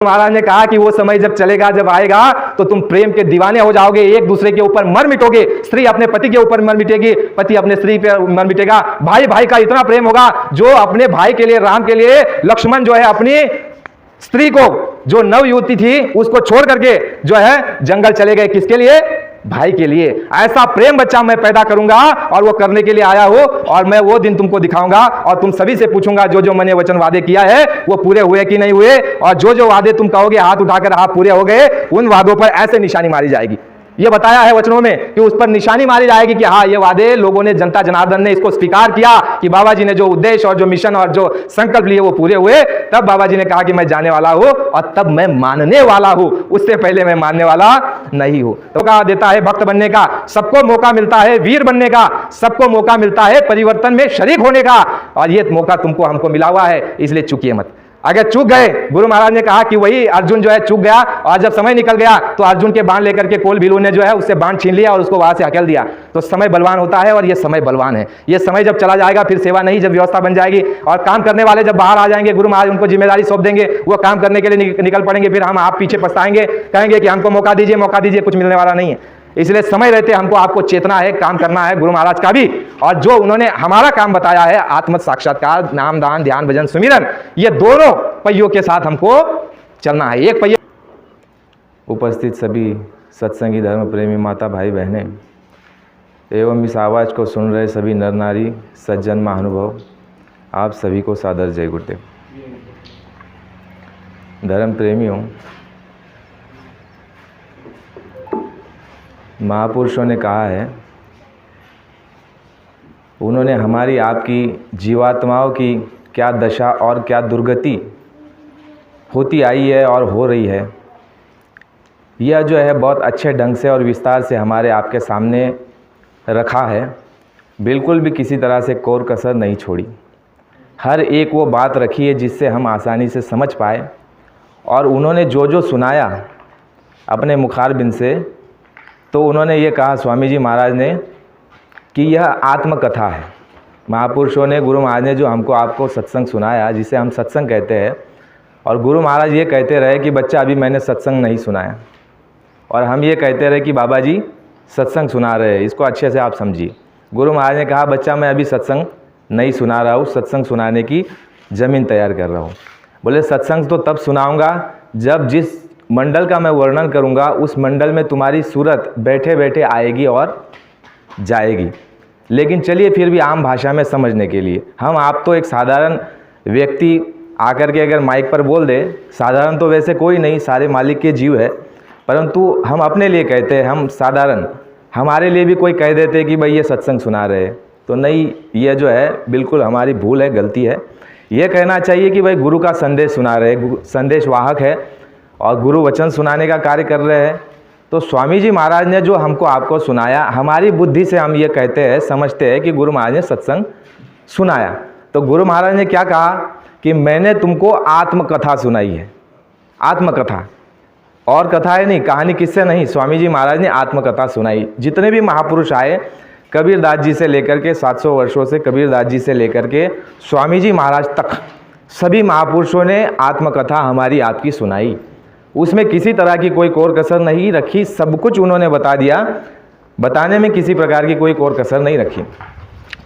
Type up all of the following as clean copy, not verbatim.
महाराज ने कहा कि वो समय जब चलेगा, जब आएगा तो तुम प्रेम के दीवाने हो जाओगे, एक दूसरे के ऊपर मर मिटोगे। स्त्री अपने पति के ऊपर मर मिटेगी, पति अपने स्त्री पे मर मिटेगा। भाई भाई का इतना प्रेम होगा, जो अपने भाई के लिए, राम के लिए लक्ष्मण जो है अपनी स्त्री को, जो नव युवती थी उसको छोड़ करके जो है जंगल चले गए, किसके लिए? भाई के लिए। ऐसा प्रेम बच्चा मैं पैदा करूंगा और वो करने के लिए आया हो, और मैं वो दिन तुमको दिखाऊंगा और तुम सभी से पूछूंगा जो जो मैंने वचन वादे किया है वो पूरे हुए कि नहीं हुए, और जो जो वादे तुम कहोगे हाथ उठाकर आप पूरे हो गए, उन वादों पर ऐसे निशानी मारी जाएगी। ये बताया है वचनों में कि उस पर निशानी मारी जाएगी कि हाँ, ये वादे लोगों ने, जनता जनार्दन ने इसको स्वीकार किया कि बाबा जी ने जो उद्देश्य और जो मिशन और जो संकल्प लिए वो पूरे हुए। तब बाबा जी ने कहा कि मैं जाने वाला हूं और तब मैं मानने वाला हूं, उससे पहले मैं मानने वाला नहीं हूं। तो कहा देता है भक्त बनने का, सबको मौका मिलता है वीर बनने का, सबको मौका मिलता है परिवर्तन में शरीक होने का, और ये मौका तुमको हमको मिला हुआ है, इसलिए चूकिए मत। अगर चूक गए, गुरु महाराज ने कहा कि वही अर्जुन जो है चूक गया, और जब समय निकल गया तो अर्जुन के बाण लेकर के कोल भीलू ने जो है उससे बाण छीन लिया और उसको वहां से हकेल दिया। तो समय बलवान होता है, और ये समय बलवान है। ये समय जब चला जाएगा फिर सेवा नहीं, जब व्यवस्था बन जाएगी और काम करने वाले जब बाहर आ जाएंगे, गुरु महाराज उनको जिम्मेदारी सौंप देंगे, वो काम करने के लिए निकल पड़ेंगे, फिर हम आप पीछे पछताएंगे, कहेंगे कि हमको मौका दीजिए, मौका दीजिए, कुछ मिलने वाला नहीं है। इसलिए समय रहते हमको आपको चेतना है, काम करना है गुरु महाराज का भी, और जो उन्होंने हमारा काम बताया है आत्म साक्षात्कार, नाम दान ध्यान भजन सुमिरन, ये दोनों पहियों के साथ हमको चलना है। एक पहिया। उपस्थित सभी सत्संगी धर्म प्रेमी माता भाई बहनें एवं इस आवाज़ को सुन रहे सभी नर नारी सज्जन महानुभाव, आप सभी को सादर जय गुरुदेव। धर्म प्रेमियों, महापुरुषों ने कहा है, उन्होंने हमारी आपकी जीवात्माओं की क्या दशा और क्या दुर्गति होती आई है और हो रही है, यह जो है बहुत अच्छे ढंग से और विस्तार से हमारे आपके सामने रखा है। बिल्कुल भी किसी तरह से कोर कसर नहीं छोड़ी, हर एक वो बात रखी है जिससे हम आसानी से समझ पाए। और उन्होंने जो जो सुनाया अपने मुखारबिंद से, तो उन्होंने ये कहा स्वामी जी महाराज ने कि यह आत्मकथा है। महापुरुषों ने, गुरु महाराज ने जो हमको आपको सत्संग सुनाया, जिसे हम सत्संग कहते हैं, और गुरु महाराज ये कहते रहे कि बच्चा अभी मैंने सत्संग नहीं सुनाया, और हम ये कहते रहे कि बाबा जी सत्संग सुना रहे हैं, इसको अच्छे से आप समझिए। गुरु महाराज ने कहा बच्चा मैं अभी सत्संग नहीं सुना रहा हूँ, सत्संग सुनाने की ज़मीन तैयार कर रहा हूँ। बोले सत्संग तो तब सुनाऊँगा जब जिस मंडल का मैं वर्णन करूंगा उस मंडल में तुम्हारी सूरत बैठे बैठे आएगी और जाएगी। लेकिन चलिए फिर भी आम भाषा में समझने के लिए, हम आप तो एक साधारण व्यक्ति आकर के अगर माइक पर बोल दे, साधारण तो वैसे कोई नहीं, सारे मालिक के जीव है, परंतु हम अपने लिए कहते हैं हम साधारण, हमारे लिए भी कोई कह देते कि भाई ये सत्संग सुना रहे, तो नहीं, ये जो है बिल्कुल हमारी भूल है, गलती है। ये कहना चाहिए कि भाई गुरु का संदेश सुना रहे, संदेश वाहक है और गुरु वचन सुनाने का कार्य कर रहे हैं। तो स्वामी जी महाराज ने जो हमको आपको सुनाया, हमारी बुद्धि से हम ये कहते हैं, समझते हैं कि गुरु महाराज ने सत्संग सुनाया। तो गुरु महाराज ने क्या कहा कि मैंने तुमको आत्मकथा सुनाई है। आत्मकथा और कथा है नहीं, कहानी किससे नहीं, स्वामी जी महाराज ने आत्मकथा सुनाई। जितने भी महापुरुष आए, कबीरदास जी से लेकर के 700 वर्षों से कबीरदास जी से लेकर के स्वामी जी महाराज तक, सभी महापुरुषों ने आत्मकथा हमारी आपकी सुनाई। उसमें किसी तरह की कोई कोर कसर नहीं रखी, सब कुछ उन्होंने बता दिया, बताने में किसी प्रकार की कोई कोर कसर नहीं रखी।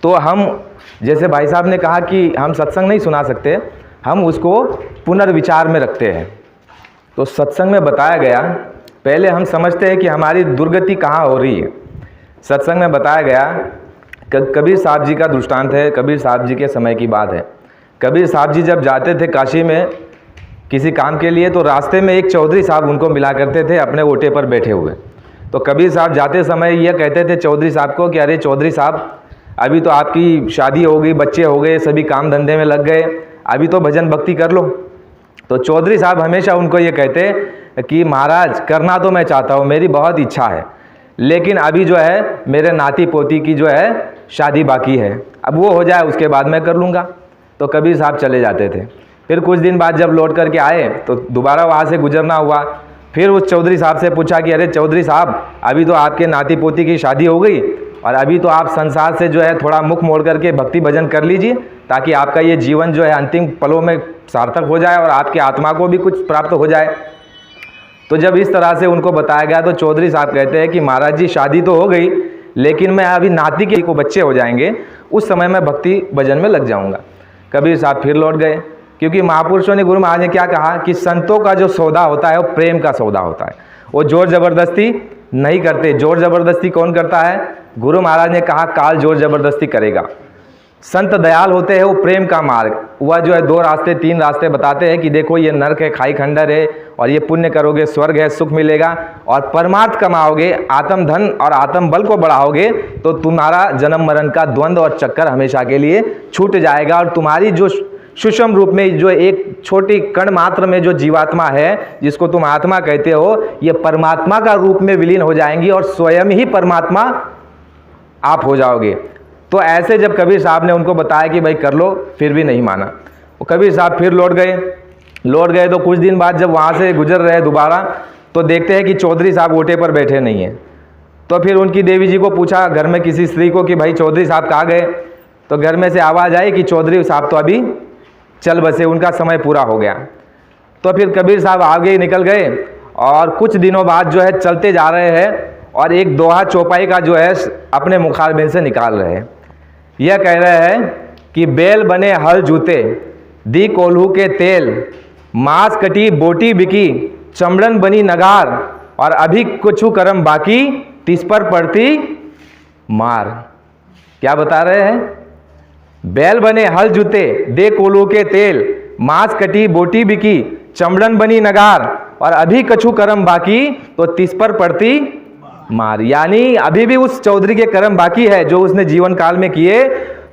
तो हम, जैसे भाई साहब ने कहा कि हम सत्संग नहीं सुना सकते, हम उसको पुनर्विचार में रखते हैं। तो सत्संग में बताया गया, पहले हम समझते हैं कि हमारी दुर्गति कहाँ हो रही है। सत्संग में बताया गया, कबीर साहब जी का दृष्टांत है, कबीर साहब जी के समय की बात है। कबीर साहब जी जब जाते थे काशी में किसी काम के लिए, तो रास्ते में एक चौधरी साहब उनको मिला करते थे अपने ओटे पर बैठे हुए। तो कबीर साहब जाते समय ये कहते थे चौधरी साहब को कि अरे चौधरी साहब, अभी तो आपकी शादी हो गई, बच्चे हो गए, सभी काम धंधे में लग गए, अभी तो भजन भक्ति कर लो। तो चौधरी साहब हमेशा उनको ये कहते कि महाराज करना तो मैं चाहता हूँ, मेरी बहुत इच्छा है, लेकिन अभी जो है मेरे नाती पोती की जो है शादी बाकी है, अब वो हो जाए उसके बाद मैं कर लूँगा। तो कबीर साहब चले जाते थे। फिर कुछ दिन बाद जब लौट करके आए तो दोबारा वहाँ से गुजरना हुआ। फिर उस चौधरी साहब से पूछा कि अरे चौधरी साहब, अभी तो आपके नाती पोती की शादी हो गई और अभी तो आप संसार से जो है थोड़ा मुख मोड़ करके भक्ति भजन कर लीजिए, ताकि आपका ये जीवन जो है अंतिम पलों में सार्थक हो जाए और आपकी आत्मा को भी कुछ प्राप्त हो जाए। तो जब इस तरह से उनको बताया गया तो चौधरी साहब कहते हैं कि महाराज जी शादी तो हो गई, लेकिन मैं अभी नाती के को बच्चे हो जाएंगे, उस समय मैं भक्ति भजन में लग जाऊंगा। कबीर साहब फिर लौट गए, क्योंकि महापुरुषों ने, गुरु महाराज ने क्या कहा कि संतों का जो सौदा होता है वो प्रेम का सौदा होता है, वो जोर जबरदस्ती नहीं करते। जोर जबरदस्ती कौन करता है? गुरु महाराज ने कहा काल जोर जबरदस्ती करेगा। संत दयाल होते हैं, वो प्रेम का मार्ग, वह जो है 2 रास्ते 3 रास्ते बताते हैं कि देखो ये नरक है, खाई खंडर है, और ये पुण्य करोगे स्वर्ग है, सुख मिलेगा, और परमार्थ कमाओगे, आत्म धन और आत्म बल को बढ़ाओगे तो तुम्हारा जन्म मरण का द्वंद्व और चक्कर हमेशा के लिए छूट जाएगा, और तुम्हारी जो सूक्ष्म रूप में जो एक छोटी कण मात्र में जो जीवात्मा है, जिसको तुम आत्मा कहते हो, ये परमात्मा का रूप में विलीन हो जाएंगी और स्वयं ही परमात्मा आप हो जाओगे। तो ऐसे जब कबीर साहब ने उनको बताया कि भाई कर लो, फिर भी नहीं माना। वो कबीर साहब फिर लौट गए। तो कुछ दिन बाद जब वहाँ से गुजर रहे दोबारा, तो देखते हैं कि चौधरी साहब ओटे पर बैठे नहीं हैं। तो फिर उनकी देवी जी को पूछा घर में किसी स्त्री को कि भाई चौधरी साहब कहाँ गए? तो घर में से आवाज़ आई कि चौधरी साहब तो अभी चल बसे, उनका समय पूरा हो गया। तो फिर कबीर साहब आगे निकल गए, और कुछ दिनों बाद जो है चलते जा रहे हैं, और एक दोहा चौपाई का जो है अपने मुखारबिंद से निकाल रहे हैं। यह कह रहे हैं कि बैल बने हल जूते, दी कोल्हू के तेल, मांस कटी बोटी बिकी, चमड़न बनी नगार, और अभी कुछ कर्म बाकी, तिस पर पड़ती मार। क्या बता रहे हैं? बैल बने हल जूते, दे कोल्हू के तेल, मांस कटी बोटी बिकी, चमड़न बनी नगार, और अभी कछु कर्म बाकी, तो तिस पर पड़ती मार। यानी अभी भी उस चौधरी के कर्म बाकी है जो उसने जीवन काल में किए।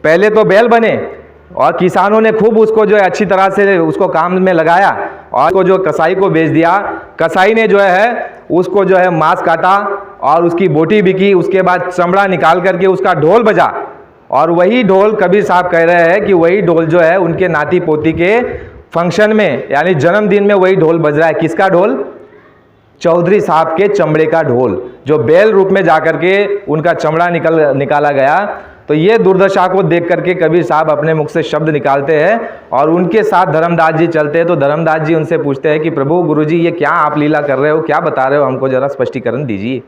पहले तो बैल बने, और किसानों ने खूब उसको जो है अच्छी तरह से उसको काम में लगाया, और उसको जो कसाई को बेच दिया। कसाई ने जो है उसको जो है मांस काटा और उसकी बोटी बिकी, उसके बाद चमड़ा निकाल करके उसका ढोल बजा, और वही ढोल कबीर साहब कह रहे हैं कि वही ढोल जो है उनके नाती पोती के फंक्शन में, यानी जन्मदिन में वही ढोल बज रहा है। किसका ढोल? चौधरी साहब के चमड़े का ढोल, जो बैल रूप में जाकर के उनका चमड़ा निकाला गया। तो ये दुर्दशा को देख करके कबीर साहब अपने मुख से शब्द निकालते हैं, और उनके साथ धर्मदास जी चलते हैं। तो धर्मदास जी उनसे पूछते हैं कि प्रभु गुरुजी ये क्या आप लीला कर रहे हो, क्या बता रहे हो, हमको जरा स्पष्टीकरण दीजिए।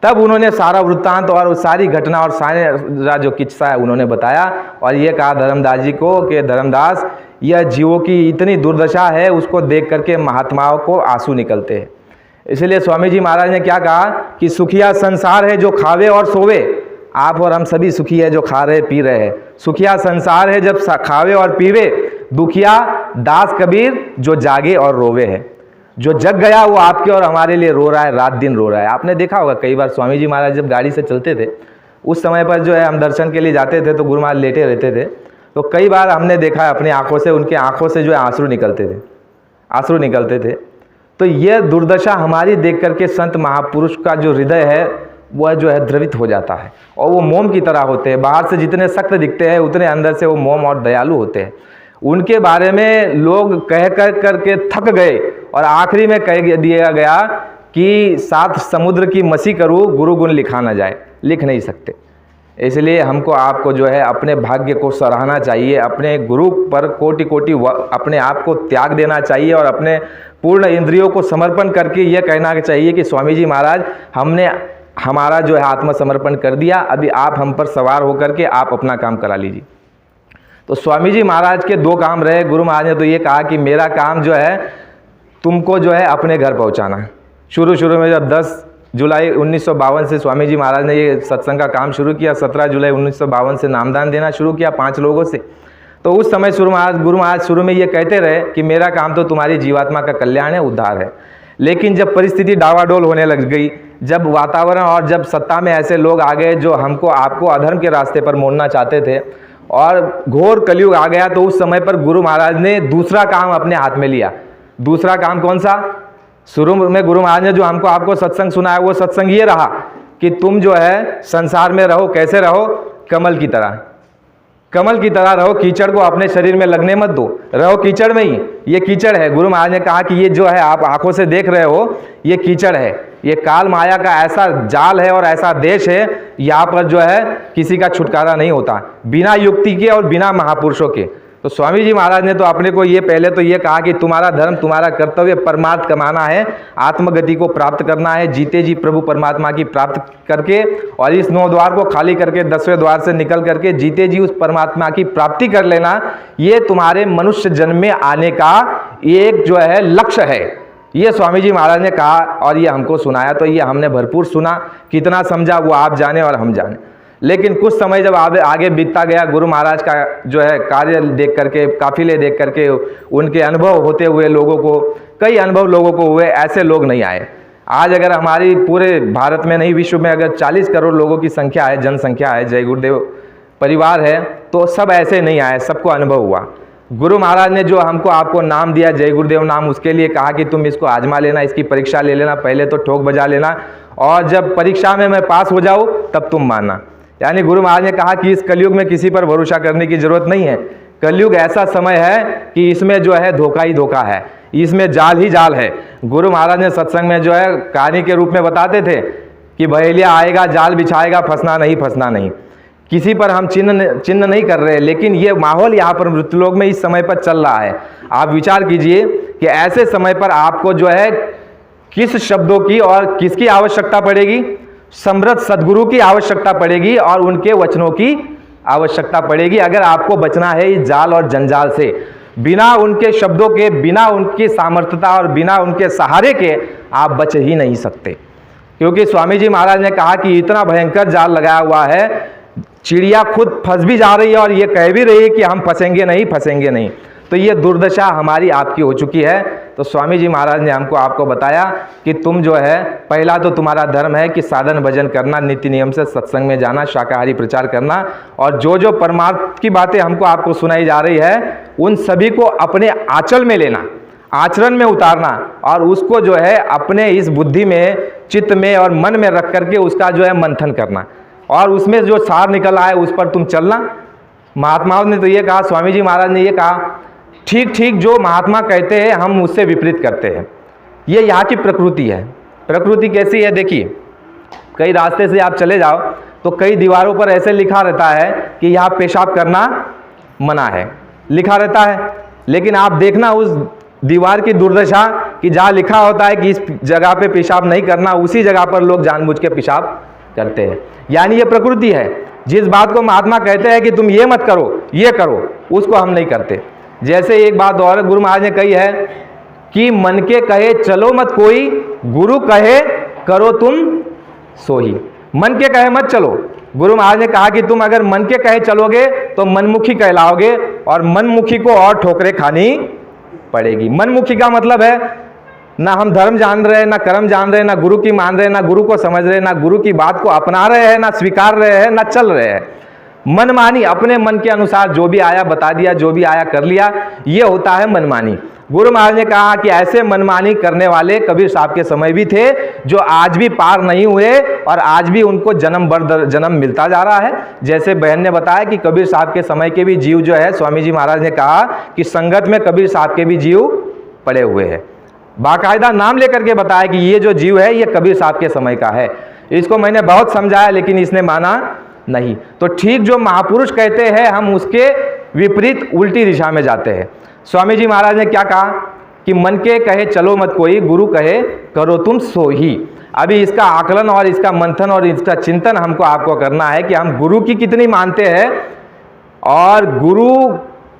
तब उन्होंने सारा वृत्तांत और सारी घटना और सारा जो किस्सा है उन्होंने बताया, और ये कहा धर्मदास जी को कि धर्मदास, यह जीवों की इतनी दुर्दशा है, उसको देख करके महात्माओं को आंसू निकलते हैं। इसलिए स्वामी जी महाराज ने क्या कहा कि सुखिया संसार है जो खावे और सोवे। आप और हम सभी सुखी है जो खा रहे पी रहे हैं। सुखिया संसार है जब खावे और पीवे, दुखिया दास कबीर जो जागे और रोवे है। जो जग गया वो आपके और हमारे लिए रो रहा है, रात दिन रो रहा है। आपने देखा होगा कई बार स्वामी जी महाराज जब गाड़ी से चलते थे, उस समय पर जो है हम दर्शन के लिए जाते थे तो गुरु महाराज लेटे रहते थे। तो कई बार हमने देखा है अपनी आंखों से, उनके आंखों से जो है आंसू निकलते थे। तो यह दुर्दशा हमारी देख करके संत महापुरुष का जो हृदय है वह जो है द्रवित हो जाता है, और वो मोम की तरह होते हैं। बाहर से जितने सख्त दिखते हैं उतने अंदर से वो मोम और दयालु होते हैं। उनके बारे में लोग कह करके थक गए, और आखिरी में कह दिया गया कि 7 समुद्र की मसी करूँ गुरु गुण लिखा ना जाए, लिख नहीं सकते। इसलिए हमको आपको जो है अपने भाग्य को सराहना चाहिए, अपने गुरु पर कोटि कोटि अपने आप को त्याग देना चाहिए, और अपने पूर्ण इंद्रियों को समर्पण करके यह कहना चाहिए कि स्वामी जी महाराज हमने हमारा जो है आत्मसमर्पण कर दिया, अभी आप हम पर सवार होकर के आप अपना काम करा लीजिए। तो स्वामी जी महाराज के 2 काम रहे। गुरु महाराज ने तो ये कहा कि मेरा काम जो है तुमको जो है अपने घर पहुंचाना। शुरू में जब 10 जुलाई 1952 से स्वामी जी महाराज ने ये सत्संग का काम शुरू किया, 17 जुलाई 1952 से नामदान देना शुरू किया 5 लोगों से। तो उस समय गुरु महाराज शुरू में ये कहते रहे कि मेरा काम तो तुम्हारी जीवात्मा का कल्याण है, उद्धार है। लेकिन जब परिस्थिति डावाडोल होने लग गई, जब वातावरण और जब सत्ता में ऐसे लोग आ गए जो हमको आपको अधर्म के रास्ते पर मोड़ना चाहते थे, और घोर कलयुग आ गया, तो उस समय पर गुरु महाराज ने दूसरा काम अपने हाथ में लिया। दूसरा काम कौन सा? शुरू में गुरु महाराज ने जो हमको आपको सत्संग सुनाया वो सत्संग ये रहा कि तुम जो है संसार में रहो, कैसे रहो? कमल की तरह रहो, कीचड़ को अपने शरीर में लगने मत दो, रहो कीचड़ में ही। ये कीचड़ है। गुरु महाराज ने कहा कि ये जो है आप आंखों से देख रहे हो ये कीचड़ है, ये काल माया का ऐसा जाल है और ऐसा देश है, यहाँ पर जो है किसी का छुटकारा नहीं होता बिना युक्ति के और बिना महापुरुषों के। तो स्वामी जी महाराज ने तो अपने को ये पहले तो ये कहा कि तुम्हारा धर्म, तुम्हारा कर्तव्य परमार्थ कमाना है, आत्मगति को प्राप्त करना है, जीते जी प्रभु परमात्मा की प्राप्त करके, और इस 9 द्वार को खाली करके 10वें द्वार से निकल करके जीते जी उस परमात्मा की प्राप्ति कर लेना। ये तुम्हारे मनुष्य जन्म में आने का एक जो है लक्ष्य है। ये स्वामी जी महाराज ने कहा और ये हमको सुनाया। तो ये हमने भरपूर सुना, कितना समझा वो आप जाने और हम जाने। लेकिन कुछ समय जब आगे बीतता गया, गुरु महाराज का जो है कार्य देख करके, काफिले देख करके, उनके अनुभव होते हुए लोगों को, कई अनुभव लोगों को हुए, ऐसे लोग नहीं आए। आज अगर हमारी पूरे भारत में नहीं विश्व में अगर 40 करोड़ लोगों की संख्या है, जनसंख्या है, जय गुरुदेव परिवार है, तो सब ऐसे नहीं आए, सबको अनुभव हुआ। गुरु महाराज ने जो हमको आपको नाम दिया, जय गुरुदेव नाम, उसके लिए कहा कि तुम इसको आजमा लेना, इसकी परीक्षा ले लेना, पहले तो ठोक बजा लेना, और जब परीक्षा में मैं पास हो जाऊँ तब तुम मानना। यानी गुरु महाराज ने कहा कि इस कलयुग में किसी पर भरोसा करने की जरूरत नहीं है। कलयुग ऐसा समय है कि इसमें जो है धोखा ही धोखा है, इसमें जाल ही जाल है। गुरु महाराज ने सत्संग में जो है कहानी के रूप में बताते थे कि बहेलिया आएगा, जाल बिछाएगा, फंसना नहीं, फंसना नहीं। किसी पर हम चिन्ह नहीं कर रहे, लेकिन ये माहौल यहाँ पर मृत्युलोक में इस समय पर चल रहा है। आप विचार कीजिए कि ऐसे समय पर आपको जो है किस शब्दों की और किसकी आवश्यकता पड़ेगी? समृद्ध सद्गुरु की आवश्यकता पड़ेगी और उनके वचनों की आवश्यकता पड़ेगी, अगर आपको बचना है इस जाल और जंजाल से। बिना उनके शब्दों के, बिना उनकी सामर्थ्यता और बिना उनके सहारे के आप बच ही नहीं सकते। क्योंकि स्वामी जी महाराज ने कहा कि इतना भयंकर जाल लगाया हुआ है, चिड़िया खुद फंस भी जा रही है और ये कह भी रही है कि हम फंसेंगे नहीं, फंसेंगे नहीं। तो ये दुर्दशा हमारी आपकी हो चुकी है। तो स्वामी जी महाराज ने हमको आपको बताया कि तुम जो है, पहला तो तुम्हारा धर्म है कि साधन भजन करना, नीति नियम से सत्संग में जाना, शाकाहारी प्रचार करना, और जो जो परमार्थ की बातें हमको आपको सुनाई जा रही है उन सभी को अपने आंचल में लेना, आचरण में उतारना, और उसको जो है अपने इस बुद्धि में, चित्त में और मन में रख करके उसका जो है मंथन करना, और उसमें जो सार निकल आए उस पर तुम चलना। महात्माओं ने तो ये कहा, स्वामी जी महाराज ने ये कहा, ठीक ठीक जो महात्मा कहते हैं हम उससे विपरीत करते हैं। ये यहाँ की प्रकृति है। प्रकृति कैसी है? देखिए, कई रास्ते से आप चले जाओ तो कई दीवारों पर ऐसे लिखा रहता है कि यहाँ पेशाब करना मना है, लिखा रहता है। लेकिन आप देखना उस दीवार की दुर्दशा कि जहाँ लिखा होता है कि इस जगह पे पेशाब नहीं करना, उसी जगह पर लोग जानबूझ के पेशाब करते हैं। यानी ये प्रकृति है। जिस बात को महात्मा कहते हैं कि तुम ये मत करो, ये करो, उसको हम नहीं करते। जैसे एक बात और गुरु महाराज ने कही है कि मन के कहे चलो मत कोई, गुरु कहे करो तुम सोही। मन के कहे मत चलो। गुरु महाराज ने कहा कि तुम अगर मन के कहे चलोगे तो मनमुखी कहलाओगे, और मनमुखी को और ठोकरें खानी पड़ेगी। मनमुखी का मतलब है ना हम धर्म जान रहे हैं, ना कर्म जान रहे हैं, ना गुरु की मान रहे हैं, ना गुरु को समझ रहे हैं, ना गुरु की बात को अपना रहे हैं, ना स्वीकार रहे हैं, ना चल रहे हैं। मनमानी, अपने मन के अनुसार जो भी आया बता दिया, जो भी आया कर लिया, ये होता है मनमानी। गुरु महाराज ने कहा कि ऐसे मनमानी करने वाले कबीर साहब के समय भी थे, जो आज भी पार नहीं हुए और आज भी उनको जन्म बर जन्म मिलता जा रहा है। जैसे बहन ने बताया कि कबीर साहब के समय के भी जीव जो है, स्वामी जी महाराज ने कहा कि संगत में कबीर साहब के भी जीव पड़े हुए हैं। बाकायदा नाम लेकर के बताया कि ये जो जीव है ये कबीर साहब के समय का है। इसको मैंने बहुत समझाया लेकिन इसने माना नहीं। तो ठीक जो महापुरुष कहते हैं हम उसके विपरीत उल्टी दिशा में जाते हैं। स्वामी जी महाराज ने क्या कहा कि मन के कहे चलो मत कोई, गुरु कहे करो तुम सो ही। अभी इसका आकलन और इसका मंथन और इसका चिंतन हमको आपको करना है कि हम गुरु की कितनी मानते हैं और गुरु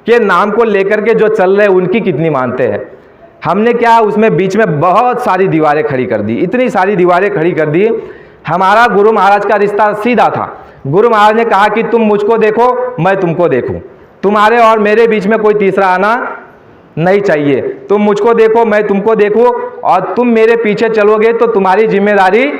के नाम को लेकर के जो चल रहे हैं उनकी कितनी मानते हैं। हमने क्या उसमें बीच में बहुत सारी दीवारें खड़ी कर दी, इतनी सारी दीवारें खड़ी कर दी। हमारा गुरु महाराज का रिश्ता सीधा था। गुरु महाराज ने कहा कि तुम मुझको देखो, मैं तुमको देखूं, तुम्हारे और मेरे बीच में कोई तीसरा आना नहीं चाहिए। तुम मुझको देखो, मैं तुमको देखूं, और तुम मेरे पीछे चलोगे तो तुम्हारी जिम्मेदारी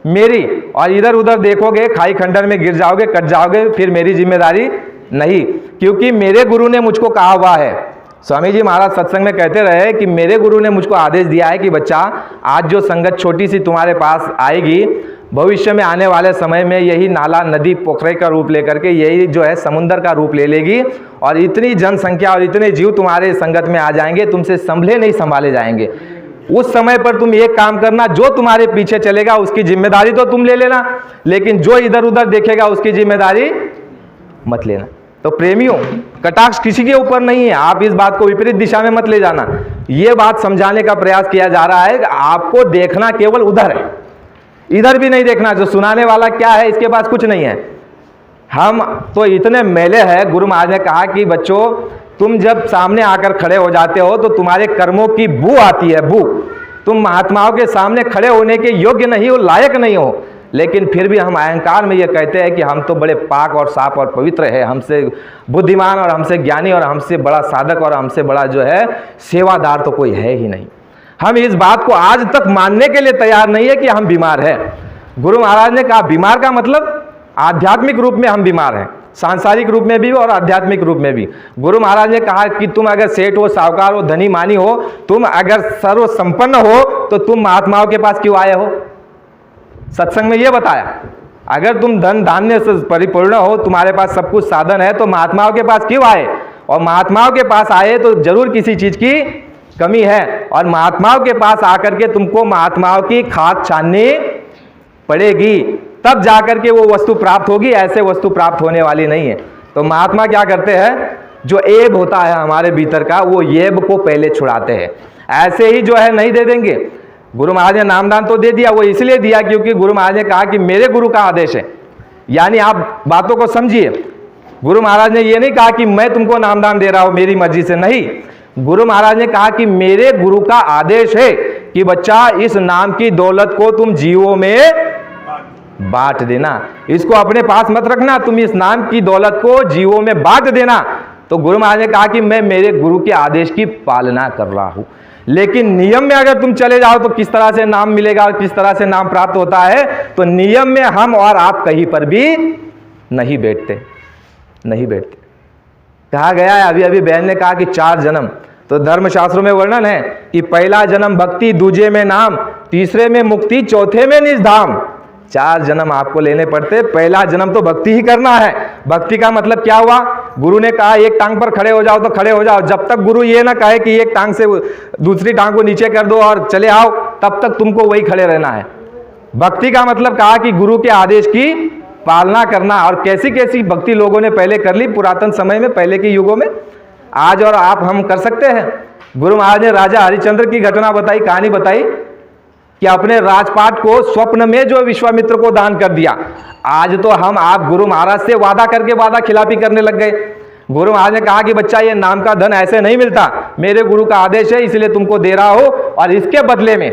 मेरी, और इधर उधर देखोगे खाई खंडर में गिर जाओगे, कट जाओगे, फिर मेरी जिम्मेदारी नहीं। क्योंकि मेरे गुरु ने मुझको कहा हुआ है, स्वामी जी महाराज सत्संग में कहते रहे कि मेरे गुरु ने मुझको आदेश दिया है कि बच्चा, आज जो संगत छोटी सी तुम्हारे पास आएगी, भविष्य में आने वाले समय में यही नाला, नदी, पोखरे का रूप लेकर के यही जो है समुंदर का रूप ले लेगी, और इतनी जनसंख्या और इतने जीव तुम्हारे संगत में आ जाएंगे, तुमसे संभले नहीं संभाले जाएंगे। उस समय पर तुम एक काम करना, जो तुम्हारे पीछे चलेगा उसकी जिम्मेदारी तो तुम ले लेना, लेकिन जो इधर उधर देखेगा उसकी जिम्मेदारी मत लेना। तो प्रेमियों, कटाक्ष किसी के ऊपर नहीं है। आप इस बात को विपरीत दिशा में मत ले जाना। यह बात समझाने का प्रयास किया जा रहा है कि आपको देखना केवल उधर है, इधर भी नहीं देखना। जो सुनाने वाला क्या है, इसके पास कुछ नहीं है। हम तो इतने मेले हैं। गुरु महाराज ने कहा कि बच्चों, तुम जब सामने आकर खड़े हो जाते हो तो तुम्हारे कर्मों की बू आती है, बू। तुम महात्माओं के सामने खड़े होने के योग्य नहीं हो, लायक नहीं हो, लेकिन फिर भी हम अहंकार में ये कहते हैं कि हम तो बड़े पाक और साफ और पवित्र है, हमसे बुद्धिमान और हमसे ज्ञानी और हमसे बड़ा साधक और हमसे बड़ा जो है सेवादार तो कोई है ही नहीं। हम इस बात को आज तक मानने के लिए तैयार नहीं है कि हम बीमार हैं। गुरु महाराज ने कहा बीमार का मतलब आध्यात्मिक रूप में हम बीमार हैं, सांसारिक रूप में भी और आध्यात्मिक रूप में भी। गुरु महाराज ने कहा कि तुम अगर सेठ हो, साहूकार हो, धनी मानी हो, तुम अगर सर्व संपन्न हो तो तुम महात्माओं के पास क्यों आए हो? सत्संग में यह बताया, अगर तुम धन धान्य से परिपूर्ण हो, तुम्हारे पास सब कुछ साधन है, तो महात्माओं के पास क्यों आए? और महात्माओं के पास आए तो जरूर किसी चीज की कमी है, और महात्माओं के पास आकर के तुमको महात्माओं की खाक छाननी पड़ेगी, तब जाकर के वो वस्तु प्राप्त होगी। ऐसे वस्तु प्राप्त होने वाली नहीं है। तो महात्मा क्या करते हैं, जो ऐब होता है हमारे भीतर का, वो ऐब को पहले छुड़ाते हैं। ऐसे ही जो है नहीं दे देंगे। गुरु महाराज ने नामदान तो दे दिया, वो इसलिए दिया क्योंकि गुरु महाराज ने कहा कि मेरे गुरु का आदेश है। यानी आप बातों को समझिए, गुरु महाराज ने ये नहीं कहा कि मैं तुमको नामदान दे रहा हूं मेरी मर्जी से, नहीं। गुरु महाराज ने कहा कि मेरे गुरु का आदेश है कि बच्चा, इस नाम की दौलत को तुम जीवों में बांट देना, इसको अपने पास मत रखना, तुम इस नाम की दौलत को जीवों में बांट देना। तो गुरु महाराज ने कहा कि मैं मेरे गुरु के आदेश की पालना कर रहा हूं। लेकिन नियम में अगर तुम चले जाओ तो किस तरह से नाम मिलेगा और किस तरह से नाम प्राप्त होता है? तो नियम में हम और आप कहीं पर भी नहीं बैठते, नहीं बैठते। कहा गया है, अभी अभी बहन ने कहा कि 4 जन्म, तो धर्मशास्त्रों में वर्णन है कि पहला जन्म भक्ति, दूजे में नाम, तीसरे में मुक्ति, चौथे में निज धाम। 4 जन्म आपको लेने पड़ते। पहला जन्म तो भक्ति ही करना है। भक्ति का मतलब क्या हुआ? गुरु ने कहा एक टांग पर खड़े हो जाओ तो खड़े हो जाओ। जब तक गुरु ये ना कहे कि एक टांग से दूसरी टांग को नीचे कर दो और चले आओ, तब तक तुमको वही खड़े रहना है। भक्ति का मतलब कहा कि गुरु के आदेश की पालना करना। और कैसी कैसी भक्ति लोगों ने पहले कर ली, पुरातन समय में, पहले के युगों में। आज और आप हम कर सकते हैं। गुरु महाराज ने राजा हरिश्चंद्र की घटना बताई, कहानी बताई कि अपने राजपाट को स्वप्न में जो विश्वामित्र को दान कर दिया। आज तो हम आप गुरु महाराज से वादा करके वादा खिलाफी करने लग गए। गुरु महाराज ने कहा कि बच्चा, ये नाम का धन ऐसे नहीं मिलता, मेरे गुरु का आदेश है इसलिए तुमको दे रहा हो, और इसके बदले में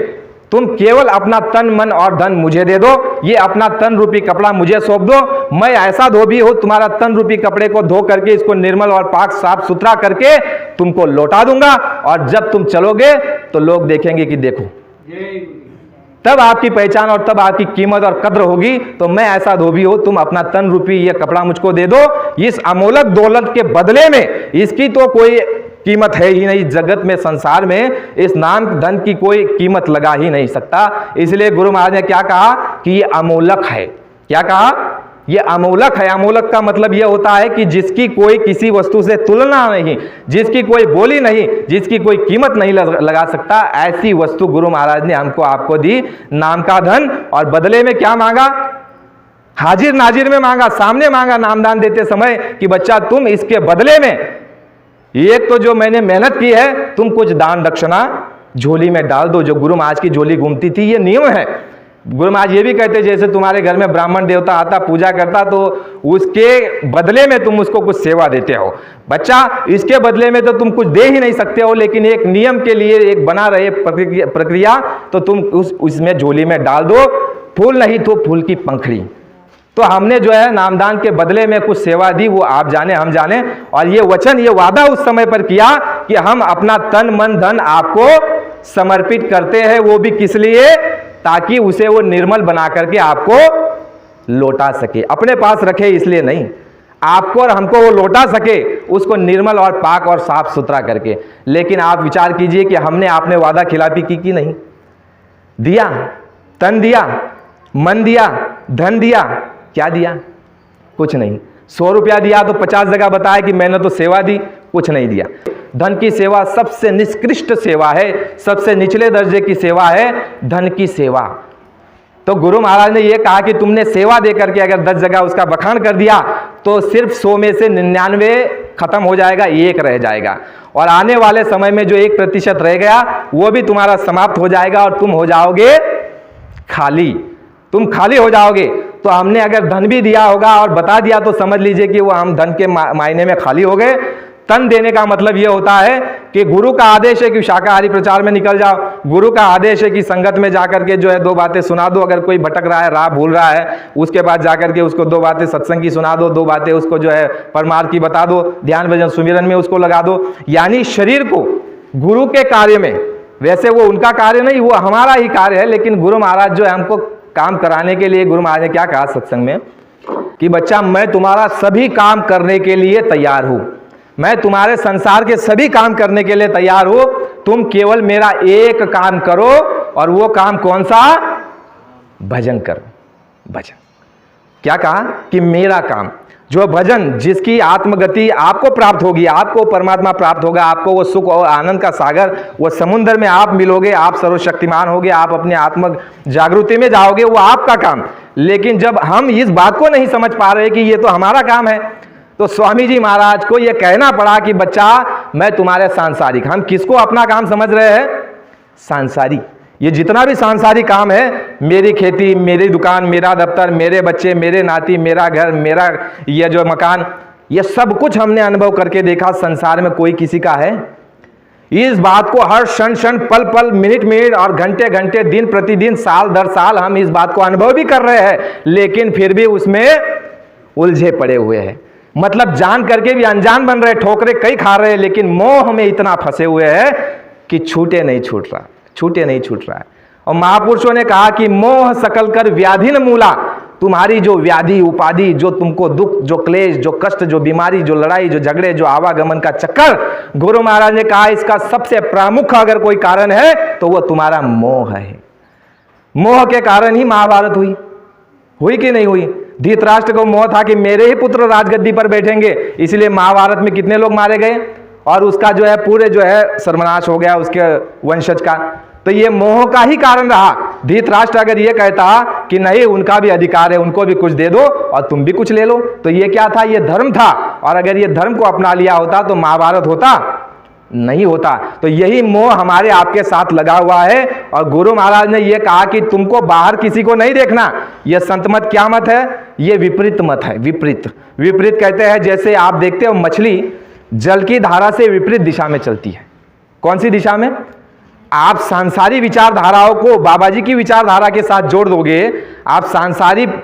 तुम केवल अपना तन मन और धन मुझे दे दो। ये अपना तन रूपी कपड़ा मुझे सौंप दो, मैं ऐसा धोबी हूं, तुम्हारा तन रूपी कपड़े को धो करके इसको निर्मल और पाक साफ सुथरा करके तुमको लौटा दूंगा। और जब तुम चलोगे तो लोग देखेंगे कि देखो, तब आपकी पहचान और तब आपकी कीमत और कद्र होगी। तो मैं ऐसा धोबी हूं, तुम अपना तन रूपी ये कपड़ा मुझको दे दो। इस अमोलक दौलत के बदले में, इसकी तो कोई कीमत है ही नहीं जगत में, संसार में इस नाम धन की कोई कीमत लगा ही नहीं सकता। इसलिए गुरु महाराज ने क्या कहा कि ये अमोलक है। क्या कहा? ये अमोलक है। अमोलक का मतलब यह होता है कि जिसकी कोई किसी वस्तु से तुलना नहीं, जिसकी कोई बोली नहीं, जिसकी कोई कीमत नहीं लगा सकता, ऐसी वस्तु गुरु महाराज ने हमको आपको दी, नाम का धन। और बदले में क्या मांगा? हाजिर नाजिर में मांगा, सामने मांगा नामदान देते समय कि बच्चा, तुम इसके बदले में, एक तो जो मैंने मेहनत की है, तुम कुछ दान दक्षिणा झोली में डाल दो। जो गुरु महाराज की झोली घूमती थी, ये नियम है। गुरु महाराज ये भी कहते, जैसे तुम्हारे घर में ब्राह्मण देवता आता, पूजा करता, तो उसके बदले में तुम उसको कुछ सेवा देते हो। बच्चा, इसके बदले में तो तुम कुछ दे ही नहीं सकते हो, लेकिन एक नियम के लिए एक बना रहे प्रक्रिया, तो तुम उसमें झोली में डाल दो, फूल नहीं तो फूल की पंखड़ी। तो हमने जो है नामदान के बदले में कुछ सेवा दी, वो आप जाने हम जाने। और ये वचन, ये वादा उस समय पर किया कि हम अपना तन मन धन आपको समर्पित करते हैं। वो भी किस लिए? ताकि उसे वो निर्मल बना करके आपको लौटा सके। अपने पास रखे इसलिए नहीं, आपको और हमको वो लौटा सके, उसको निर्मल और पाक और साफ सुथरा करके। लेकिन आप विचार कीजिए कि हमने आपने वादा खिलाफी की कि नहीं? दिया, तन दिया, मन दिया, धन दिया, क्या दिया? कुछ नहीं। 100 रुपया दिया तो 50 जगह बताया कि मैंने तो सेवा दी, कुछ नहीं दिया। धन की सेवा सबसे निकृष्ट सेवा है, सबसे निचले दर्जे की सेवा है धन की सेवा। तो गुरु महाराज ने यह कहा कि तुमने सेवा दे करके अगर 10 जगह उसका बखान कर दिया तो सिर्फ 100 में से 99 खत्म हो जाएगा, एक रह जाएगा, और आने वाले समय में जो 1% रह गया वो भी तुम्हारा समाप्त हो जाएगा और तुम हो जाओगे खाली, तुम खाली हो जाओगे। तो हमने अगर धन भी दिया होगा और बता दिया तो समझ लीजिए कि वो हम धन के मायने में खाली हो गए। तन देने का मतलब यह होता है कि गुरु का आदेश है कि शाकाहारी प्रचार में निकल जाओ, गुरु का आदेश है कि संगत में जाकर के जो है 2 बातें सुना दो, अगर कोई भटक रहा है, राह भूल रहा है, उसके बाद जाकर के उसको 2 बातें सत्संग की सुना दो, 2 बातें उसको जो है परमार्थ की बता दो, ध्यान भजन सुमिरन में उसको लगा दो। यानी शरीर को गुरु के कार्य में, वैसे वो उनका कार्य नहीं, वो हमारा ही कार्य है, लेकिन गुरु महाराज जो है हमको काम कराने के लिए, गुरु महाराज ने क्या कहा सत्संग में कि बच्चा मैं तुम्हारा सभी काम करने के लिए तैयार हूं, मैं तुम्हारे संसार के सभी काम करने के लिए तैयार हूं, तुम केवल मेरा एक काम करो, और वो काम कौन सा? भजन करो। भजन क्या कहा कि मेरा काम, जो भजन जिसकी आत्मगति आपको प्राप्त होगी, आपको परमात्मा प्राप्त होगा, आपको वो सुख और आनंद का सागर, वो समुद्र में आप मिलोगे, आप सर्वशक्तिमान होगे, आप अपने आत्म जागृति में जाओगे, वो आपका काम। लेकिन जब हम इस बात को नहीं समझ पा रहे कि ये तो हमारा काम है, तो स्वामी जी महाराज को यह कहना पड़ा कि बच्चा मैं तुम्हारे सांसारिक, हम किसको अपना काम समझ रहे हैं? सांसारिक। ये जितना भी सांसारिक काम है, मेरी खेती, मेरी दुकान, मेरा दफ्तर, मेरे बच्चे, मेरे नाती, मेरा घर, मेरा ये जो मकान, ये सब कुछ हमने अनुभव करके देखा, संसार में कोई किसी का है? इस बात को हर क्षण क्षण, पल पल, मिनट मिनट और घंटे घंटे, दिन प्रतिदिन, साल दर साल हम इस बात को अनुभव भी कर रहे हैं, लेकिन फिर भी उसमें उलझे पड़े हुए हैं। मतलब जान करके भी अनजान बन रहे, ठोकरे कई खा रहे, लेकिन मोह में इतना फंसे हुए हैं कि छूटे नहीं छूट रहा, छूटे नहीं छूट रहा है। और महापुरुषों ने कहा कि मोह सकल कर व्याधि न मूला, तुम्हारी जो व्याधि उपाधि, जो तुमको दुख, जो क्लेश, जो कष्ट, जो बीमारी, जो लड़ाई, जो झगड़े, जो आवागमन का चक्कर, गुरु महाराज ने कहा इसका सबसे प्रमुख अगर कोई कारण है तो वो तुम्हारा मोह है। मोह के कारण ही महाभारत हुई कि नहीं हुई? धृतराष्ट्र को मोह था कि मेरे ही पुत्र राजगद्दी पर बैठेंगे, इसलिए महाभारत में कितने लोग मारे गए और उसका जो है पूरे जो है सर्वनाश हो गया उसके वंशज का। तो ये मोह का ही कारण रहा। धृतराष्ट्र अगर ये कहता कि नहीं उनका भी अधिकार है, उनको भी कुछ दे दो और तुम भी कुछ ले लो, तो ये क्या था? ये धर्म था, और अगर ये धर्म को अपना लिया होता तो महाभारत होता नहीं होता। तो यही मोह हमारे आपके साथ लगा हुआ है, और गुरु महाराज ने यह कहा कि तुमको बाहर किसी को नहीं देखना। यह संत मत क्या मत है? यह विपरीत मत है। विपरीत कहते हैं, जैसे आप देखते हो मछली जल की धारा से विपरीत दिशा में चलती है। कौन सी दिशा में? आप सांसारिक विचारधाराओं को बाबा जी की विचारधारा के साथ जोड़ दोगे, आप सांसारिक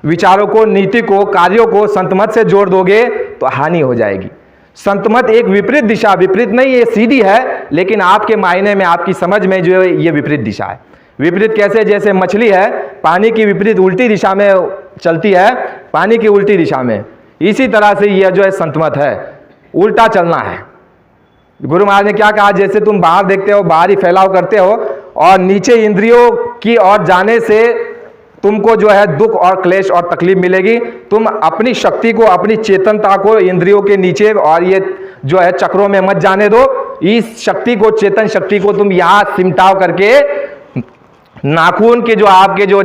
विचारों को, नीति को, कार्यों को संत मत से जोड़ दोगे तो हानि हो जाएगी। संत मत एक विपरीत दिशा, विपरीत नहीं, ये सीधी है, लेकिन आपके मायने में, आपकी समझ में जो है ये विपरीत दिशा है। विपरीत कैसे? जैसे मछली है, पानी की विपरीत उल्टी दिशा में चलती है, पानी की उल्टी दिशा में, इसी तरह से यह जो है संत मत है, उल्टा चलना है। गुरु महाराज ने क्या कहा? जैसे तुम बाहर देखते हो, बाहरी फैलाव करते हो, और नीचे इंद्रियों की ओर जाने से तुमको जो है दुख और क्लेश और तकलीफ मिलेगी। तुम अपनी शक्ति को, अपनी चेतनता को इंद्रियों के नीचे और ये जो है चक्रों में मत जाने दो। इस शक्ति को, चेतन शक्ति को तुम यहां सिमटाव करके नाखून के, जो आपके जो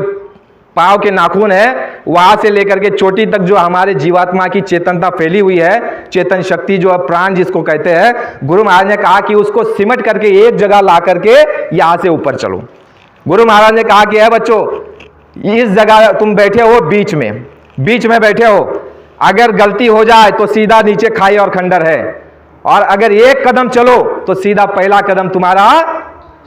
पांव के नाखून है, वहां से लेकर के चोटी तक जो हमारे जीवात्मा की चेतनता फैली हुई है, चेतन शक्ति जो है प्राण जिसको कहते हैं, गुरु महाराज ने कहा कि उसको सिमट करके एक जगह ला करके यहां से ऊपर चलो। गुरु महाराज ने कहा कि है बच्चों, इस जगह तुम बैठे हो, बीच में बैठे हो, अगर गलती हो जाए तो सीधा नीचे खाई और खंडर है, और अगर एक कदम चलो तो सीधा पहला कदम तुम्हारा